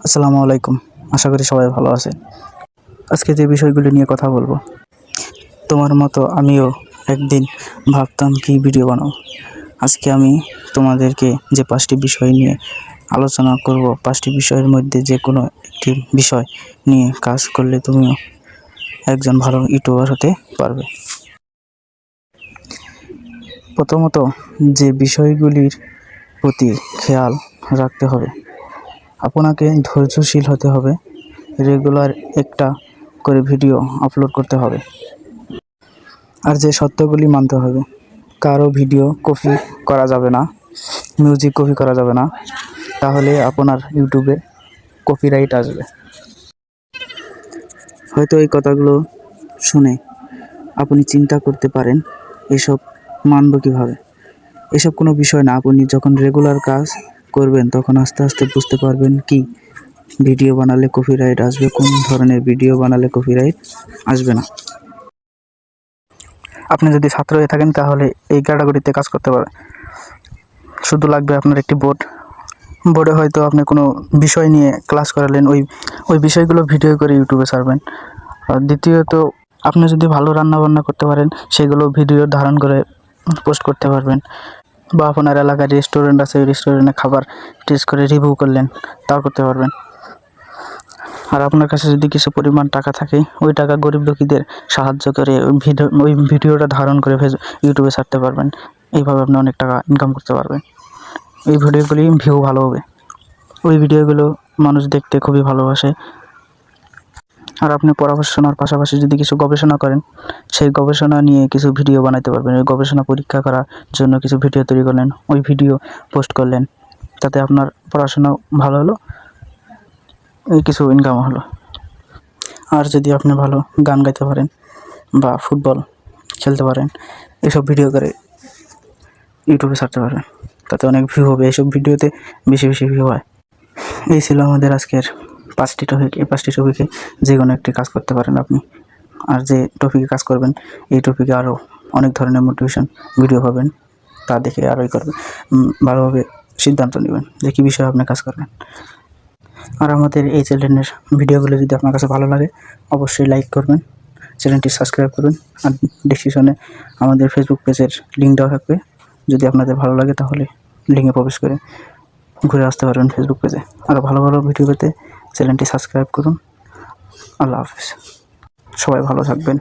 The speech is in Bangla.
আসসালামু আলাইকুম। আশা করি সবাই ভালো আছেন। আজকে যে বিষয়গুলি নিয়ে কথা বলবো, তোমার মতো আমিও একদিন ভাবতাম কি ভিডিও বানাবো। আজকে আমি তোমাদেরকে যে 5টি বিষয় নিয়ে আলোচনা করব, 5টি বিষয়ের মধ্যে যে কোনো একটি বিষয় নিয়ে কাজ করলে তুমিও একজন ভালো ইউটিউবার হতে পারবে। প্রথমত, যে বিষয়গুলির প্রতি খেয়াল রাখতে হবে, আপনাকে ধৈর্যশীল হতে হবে, রেগুলার একটা করে ভিডিও আপলোড করতে হবে, আর যে সত্যগুলি মানতে হবে। কারো ভিডিও কপি করা যাবে না, মিউজিক কপি করা যাবে না, তাহলে আপনার ইউটিউবে কপিরাইট আসবে। হয়তো এই কথাগুলো শুনে আপনি চিন্তা করতে পারেন, এসব মানব কীভাবে। এসব কোনো বিষয় না। আপনি যখন রেগুলার কাজ করবেন তখন আস্তে আস্তে বুঝতে পারবেন কি ভিডিও বানালে কপিরাইট আসবে, কোন ধরনের ভিডিও বানালে কপিরাইট আসবে না। আপনি যদি ছাত্র হয়ে থাকেন তাহলে এই ক্যাটাগরিতে কাজ করতে পারেন। শুধু লাগবে আপনার একটি বোর্ডে হয়তো আপনি কোনো বিষয় নিয়ে ক্লাস করালেন, ওই বিষয়গুলো ভিডিও করে ইউটিউবে ছাড়বেন। আর দ্বিতীয়ত, আপনি যদি ভালো রান্নাবান্না করতে পারেন সেগুলো ভিডিও ধারণ করে পোস্ট করতে পারবেন। বা আপনার এলাকায় রেস্টুরেন্ট আছে, ওই রেস্টুরেন্টে খাবার টেস্ট করে রিভিউ করলেন, তাও করতে পারবেন। আর আপনার কাছে যদি কিছু পরিমাণ টাকা থাকে, ওই টাকা গরিব দুঃখীদের সাহায্য করে ওই ভিডিওটা ধারণ করে ইউটিউবে ছাড়তে পারবেন। এইভাবে আপনি অনেক টাকা ইনকাম করতে পারবেন। এই ভিডিওগুলি ভিউ ভালো হবে, ওই ভিডিওগুলো মানুষ দেখতে খুবই ভালোবাসে। আর আপনি পড়াশোনার পাশাপাশি যদি কিছু গবেষণা করেন, সেই গবেষণা নিয়ে কিছু ভিডিও বানাতে পারবেন। ওই গবেষণা পরীক্ষা করার জন্য কিছু ভিডিও তৈরি করলেন, ওই ভিডিও পোস্ট করলেন, তাতে আপনার পড়াশোনাও ভালো হলো, এই কিছু ইনকাম হলো। আর যদি আপনি ভালো গান গাইতে পারেন বা ফুটবল খেলতে পারেন, এসব ভিডিও করে ইউটিউবে ছাড়তে পারবেন, তাতে অনেক ভিউ হবে। এইসব ভিডিওতে বেশি বেশি ভিউ হয়। এই ছিল আমাদের আজকের 5টি টপিক। এই 5টি টপিকে যে কোনো একটি কাজ করতে পারেন আপনি। আর যে টপিকে কাজ করবেন, এই টপিকে আরও অনেক ধরনের মোটিভেশন ভিডিও পাবেন, তা দেখে আরোই করবেন, ভালোভাবে সিদ্ধান্ত নেবেন যে কী বিষয়ে আপনি কাজ করবেন। আর আমাদের এই চ্যানেলের ভিডিওগুলো যদি আপনার কাছে ভালো লাগে, অবশ্যই লাইক করবেন, চ্যানেলটি সাবস্ক্রাইব করবেন। আর ডেসক্রিপশনে আমাদের ফেসবুক পেজের লিঙ্ক দেওয়া থাকবে। যদি আপনাদের ভালো লাগে তাহলে লিঙ্কে প্রবেশ করে ঘুরে আসতে পারবেন ফেসবুক পেজে। আরও ভালো ভালো ভিডিও পেতে চ্যানেলটি সাবস্ক্রাইব করুন। আল্লাহ হাফেজ। সবাই ভালো থাকবেন।